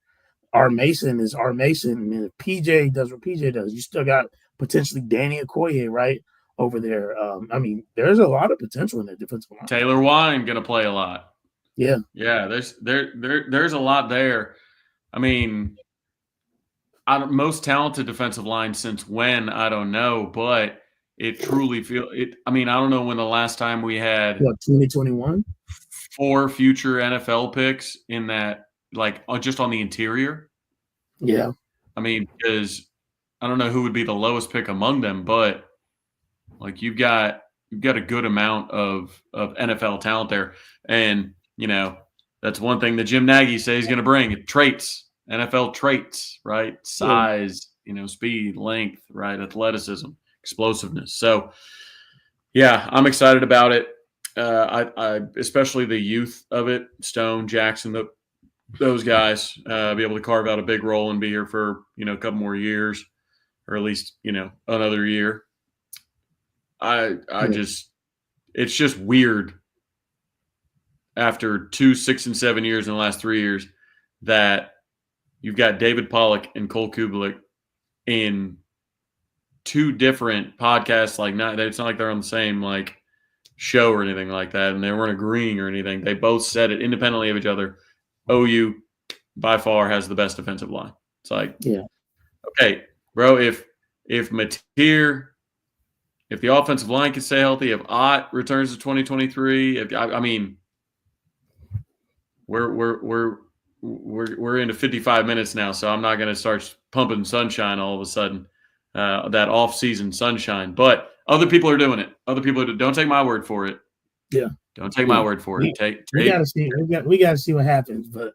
R. Mason is R. Mason. And if PJ does what PJ does, you still got potentially Danny Okoye right over there. There's a lot of potential in that defensive line. Taylor Wine going to play a lot. Yeah. There's a lot there. I mean, most talented defensive line since when, I don't know, but it truly feels it. I mean, I don't know when the last time we had 2021 4 future NFL picks in that, like just on the interior. Yeah. I mean, because I don't know who would be the lowest pick among them, but like you've got a good amount of NFL talent there. And, that's one thing that Jim Nagy says he's going to bring, traits, NFL traits, right? Size, speed, length, right? Athleticism, explosiveness. So, yeah, I'm excited about it. I especially the youth of it, Stone, Jackson, those guys, be able to carve out a big role and be here for, a couple more years, or at least, another year. It's just weird after 2, 6, and 7 years in the last 3 years that you've got David Pollock and Cole Kubelik in 2 different podcasts. Like, it's not like they're on the same show or anything like that, and they weren't agreeing or anything. They both said it independently of each other. OU by far has the best defensive line. It's like, okay, bro, if Mateer, if the offensive line can stay healthy, if Ott returns to 2023, we're into 55 minutes now, so I'm not going to start pumping sunshine all of a sudden, that off-season sunshine. But other people are doing it. Don't take my word for it. Yeah, don't take my word for it. We got to see. We got to see what happens. But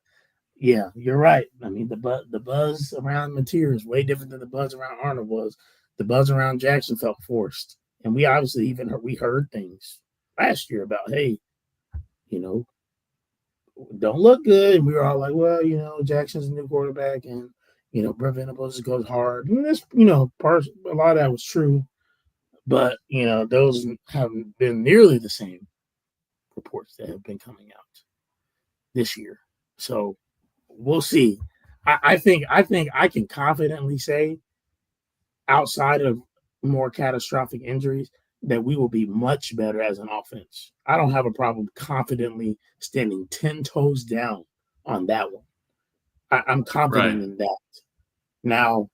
yeah, you're right. I mean, the buzz around Mateer is way different than the buzz around Arnold was. The buzz around Jackson felt forced, and we obviously we heard things last year about, hey, don't look good. And we were all like, well, Jackson's a new quarterback, and Brent Venables goes hard. And this, a lot of that was true, but those haven't been nearly the same reports that have been coming out this year. So we'll see. I think I can confidently say, outside of more catastrophic injuries, that we will be much better as an offense. I don't have a problem confidently standing 10 toes down on that one. I'm confident Right. in that. Now,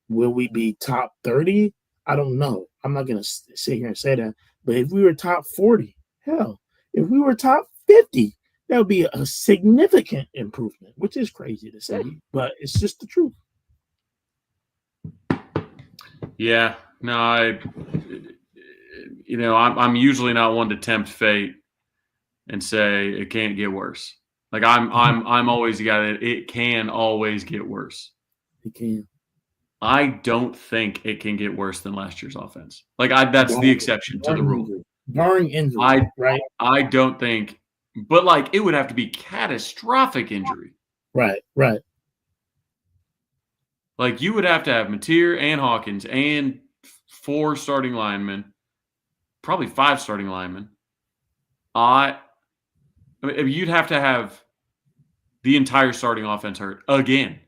will we be top 30? I don't know. I'm not going to sit here and say that. But if we were top 40, hell, if we were top 50, that would be a significant improvement, which is crazy to say, but it's just the truth. Yeah. No, I'm usually not one to tempt fate and say it can't get worse. Like I'm always the guy that it can always get worse. It can. I don't think it can get worse than last year's offense. That's the Barring, exception to the barring rule. injury. Barring injury, I right? I don't think, but like it would have to be catastrophic injury. Right. Like you would have to have Mateer and Hawkins and 4 starting linemen, probably 5 starting linemen. I mean, you'd have to have the entire starting offense hurt again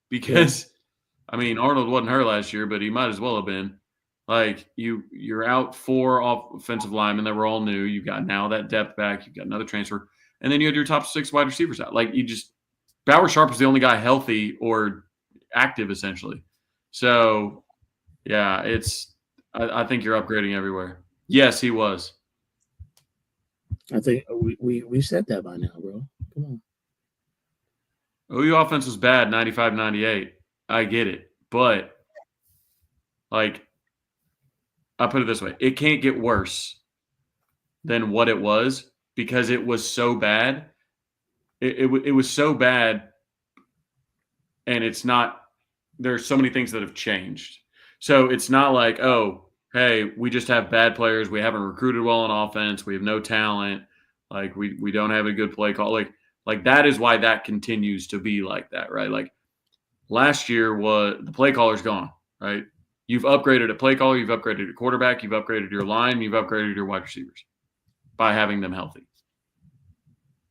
because, I mean, Arnold wasn't hurt last year, but he might as well have been. Like you're out 4 offensive linemen that were all new. You've got now that depth back. You've got another transfer, and then you had your top 6 wide receivers out. Like Bauer Sharp was the only guy healthy or active essentially. So yeah, I think you're upgrading everywhere. Yes, he was. I think we said that by now, bro. Come on. OU offense was bad 95-98. I get it. But like I'll put it this way. It can't get worse than what it was because it was so bad. It was so bad, and it's not – there's so many things that have changed. So it's not like, oh, hey, we just have bad players. We haven't recruited well on offense. We have no talent. Like we don't have a good play call. Like that is why that continues to be like that, right? Like last year was the play caller's gone, right? You've upgraded a play caller, you've upgraded a quarterback, you've upgraded your line, you've upgraded your wide receivers by having them healthy.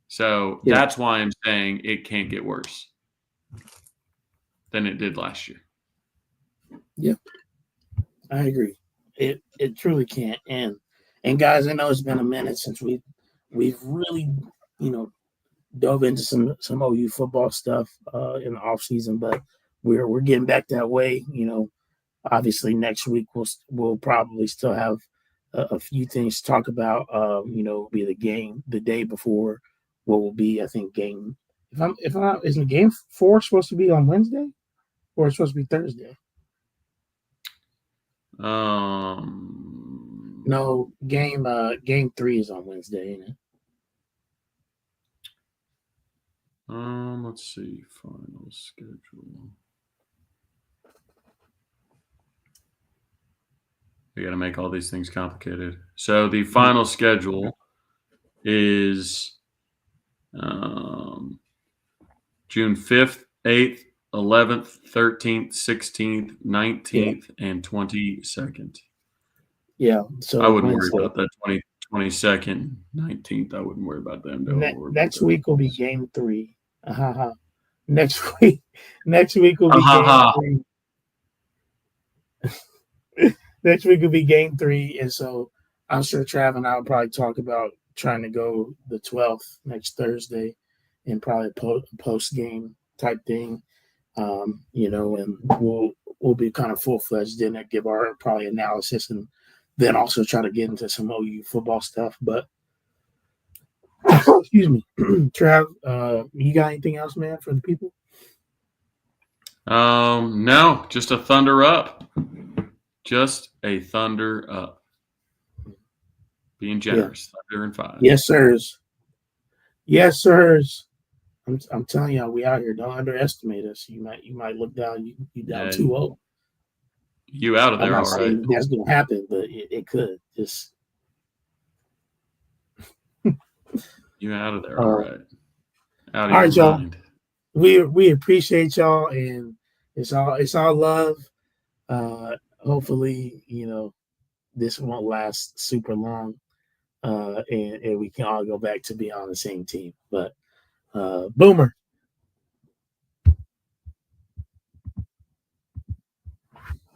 So that's why I'm saying it can't get worse than it did last year. Yeah, I agree. It truly can't. And guys, I know it's been a minute since we've really, dove into some OU football stuff in the off season, but we're getting back that way. Obviously next week we'll probably still have a few things to talk about. Be the day before what will be, I think, game. If I'm not, isn't game 4 supposed to be on Wednesday, or it's supposed to be Thursday? No, game 3 is on Wednesday, ain't it? Let's see. Final schedule. We got to make all these things complicated. So the final schedule is June 5th, 8th, 11th, 13th, 16th, 19th, and 22nd. Yeah. So I wouldn't worry about that 22nd, 19th. I wouldn't worry about them. Next week will be game 3. Next week will be game 3. Next week will be game 3, and so I'm sure Trav and I will probably talk about trying to go the 12th next Thursday, and probably post game type thing, and we'll be kind of full-fledged in it, give our probably analysis, and then also try to get into some OU football stuff. But excuse me, Trav, you got anything else, man, for the people? No, just a thunder up. Just a thunder up. Being generous. Yeah. Thunder and 5. Yes, sirs. Yes, sirs. I'm telling y'all, we out here. Don't underestimate us. You might look down. You down 2-0. You out of there, I'm not all saying right. that's gonna happen, but it could. Just you out of there, all right. Out of all right, y'all. Mind. We appreciate y'all, and it's all love. Hopefully, this won't last super long, and we can all go back to being on the same team. But Boomer.